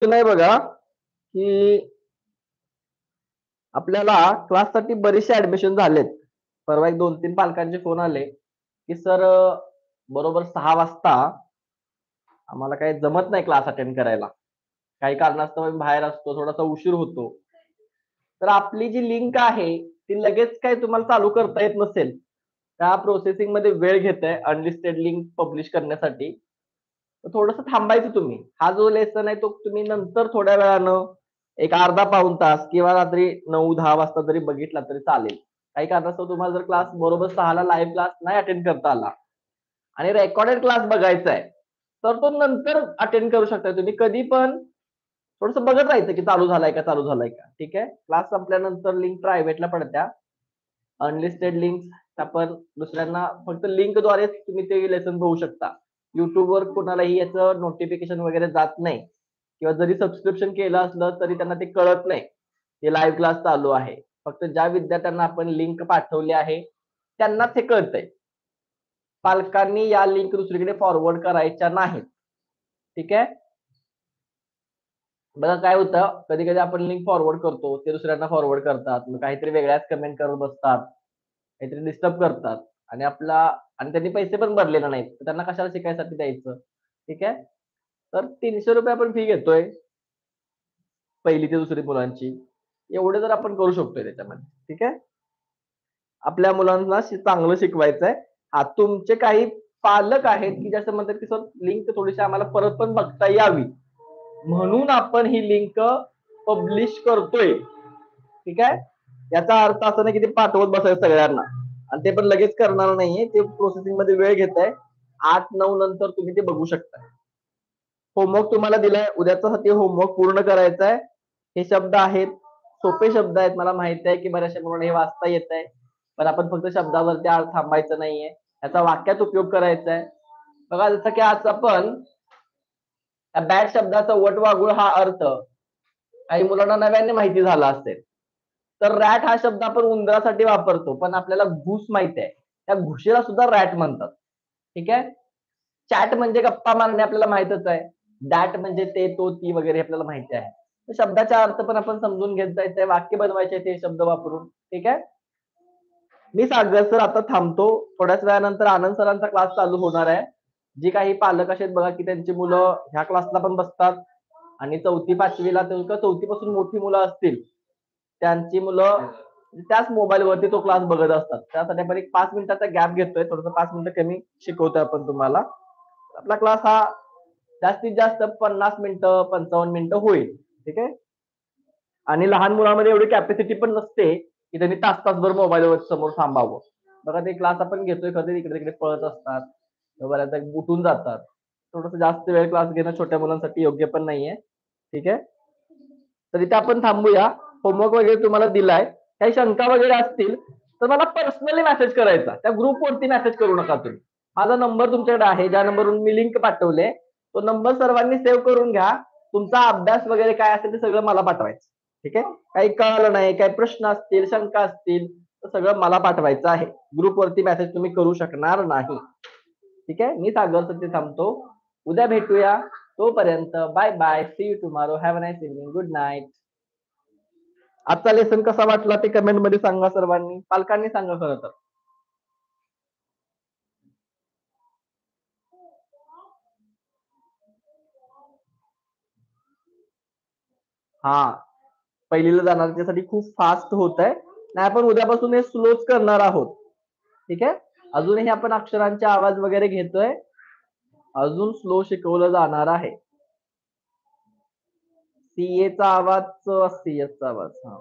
नाही बघा, की आपल्याला क्लाससाठी बरेचसे ॲडमिशन झालेत. परवा एक 2-3 पालकांचे फोन आले, की "सर बरोबर 6 वाजता आम्हाला काही जमत नाही क्लास अटेंड करायला. काही कारणास्तव आम्ही बाहेर असतो, थोडासा उशीर होतो." तर आपली जी लिंक आहे, ती लगेच काही तुम्हाला चालू करता येत नसेल. त्या प्रोसेसिंगमध्ये वेळ घेतंय अनलिस्टेड लिंक पब्लिश करण्यासाठी. तर थोडंसं थांबायचं तुम्ही. हा जो लेसन आहे तो तुम्ही नंतर थोड्या वेळानं एक अर्धा पाऊण तास किंवा रात्री 9-10 वाजता जरी बघितला तरी चालेल. काही कारणास्तव तुम्हाला जर क्लास बरोबर 6 ला लाईव्ह क्लास नाही अटेंड करता आला आणि रेकॉर्डेड क्लास बघायचा आहे, तर तो नंतर अटेंड करू शकता तुम्ही. कधी पण थोडंसं बघत राहायचं, की चालू झालाय का, चालू झालाय का? ठीक आहे. क्लास संपल्यानंतर लिंक प्रायव्हेटला पडत्या. अनलिस्टेड लिंक्स आपण दुसऱ्यांना फक्त लिंकद्वारेच तुम्ही ते लेसन बघू शकता. YouTubeवर कोणालाही याचं नोटिफिकेशन वगैरे जात नाही किंवा जरी सबस्क्रिप्शन केलं असलं तरी त्यांना ते कळत नाही, की लाईव्ह क्लास चालू आहे. फक्त ज्या विद्यार्थ्यांना आपण लिंक पाठवली आहे, त्यांनाच हे कळतंय. पालकांनी या लिंक दुसरीकडे फॉरवर्ड करायच्या नाहीत. ठीक आहे. बघा काय होतं, कधी-कधी आपण लिंक फॉरवर्ड करतो, ते दुसऱ्यांना फॉरवर्ड करतात. मग काहीतरी वेगळ्याच कमेंट करत बसतात. काहीतरी डिस्टर्ब करतात आणि आणि त्यांनी पैसे पण भरलेले नाहीत. तर त्यांना कशाला शिकायसाठी द्यायचं? ठीक आहे. तर ₹300 आपण फी घेतोय, पहिली ते दुसरी मुलांची. एवढं जर आपण करू शकतोय त्याच्यामध्ये. ठीक आहे. आपल्या मुलांना चांगलं शिकवायचंय. हां, तुमचे काही पालक आहेत, की जसं म्हणतात, की सर लिंक थोडीशी आम्हाला परत पण बघता यावी. म्हणून आपण ही लिंक पब्लिश करतोय. ठीक आहे. याचा अर्थ असा नाही, की ते पाठवत बसायचं सगळ्यांना आणि ते पण लगेच करणार नाहीये. ते प्रोसेसिंगमध्ये वेळ घेतंय. 8-9 नंतर तुम्ही ते बघू शकता. होमवर्क तुम्हाला दिलाय. उद्याचा ते होमवर्क पूर्ण करायचा आहे. हे शब्द आहेत, सोपे शब्द आहेत. मला माहिती आहे, की बऱ्याचशा मुलांना हे वाचता येतंय. पण आपण फक्त शब्दावरती थांबायचं नाहीये. याचा वाक्यात उपयोग करायचा आहे. बघा जसं की आज आपण त्या बॅड शब्दाचा वटवाघूळ हा अर्थ काही मुलांना नव्याने माहिती झाला असेल. तर रॅट हा शब्द आपण उंदरासाठी वापरतो, पण आपल्याला घूस माहिती आहे. त्या घुशीला सुद्धा रॅट म्हणतात. ठीक आहे. चॅट म्हणजे गप्पा मारणे आपल्याला माहीतच आहे. दॅट म्हणजे ते, तो, ती वगैरे आपल्याला माहिती आहे. तर शब्दाचा अर्थ पण आपण समजून घेत जायचंय, वाक्य बनवायचे ते शब्द वापरून. ठीक आहे. मी सागर सर आता थांबतो. थोड्याच वेळानंतर आनंद सरांचा क्लास चालू होणार आहे. जी काही पालक असे बघा, की त्यांची मुलं ह्या क्लासला पण बसतात आणि 4थी-5वी ला 4थी पासून मोठी मुलं असतील, त्यांची मुलं त्याच मोबाईलवरती तो क्लास बघत असतात. त्यासाठी आपण एक 5 मिनिटाचा गॅप घेतोय. थोडंसं 5 मिनिटं कमी शिकवतोय आपण तुम्हाला. आपला क्लास हा जास्तीत जास्त 50 मिनिटं, 55 मिनिटं होईल. ठीक आहे. आणि लहान मुलांमध्ये एवढी कॅपॅसिटी पण नसते, की त्यांनी तास-तासभर मोबाईलवर समोर थांबावं. बघा ते क्लास आपण घेतोय, कधी इकडे-तिकडे पळत असतात. बऱ्याचदा उठून जातात. थोडंसं जास्त वेळ क्लास घेणं छोट्या मुलांसाठी योग्य पण नाहीये. ठीक आहे. तर इथे आपण थांबूया. होमवर्क वगैरे तुम्हाला दिलाय. काही शंका वगैरे असतील, तर मला पर्सनली मेसेज करायचा. त्या ग्रुपवरती मेसेज करू नका तुम्ही. माझा नंबर तुमच्याकडे आहे, ज्या नंबरवरून मी लिंक पाठवले. तो नंबर सर्वांनी सेव्ह करून घ्या. तुमचा अभ्यास वगैरे काय असेल ते सगळं मला पाठवायचं. ठीक आहे. काही कळालं नाही, काही प्रश्न असतील, शंका असतील, तर सगळं मला पाठवायचं आहे. ग्रुपवरती मेसेज तुम्ही करू शकणार नाही. ठीक आहे. मी सागर सत्य थांबतो. उद्या भेटूया. तोपर्यंत bye bye. See you tomorrow. Have a nice evening. Good night. आजचा लेसन कसा वाटला ते कमेंटमध्ये सांगा सर्वांनी. पालकांनी सांगा खरं तर. हां. पहिलीला जाणाऱ्यांसाठी खूप फास्ट होतंय. नाही आपण उद्यापासून हे स्लोच करणार आहोत. ठीक आहे. अजूनही आपण अक्षरांचे आवाज वगैरे घेतोय. अजून स्लो शिकवलं जाणार आहे. सीएचा आवाज, सीएसचा आवाज. हां.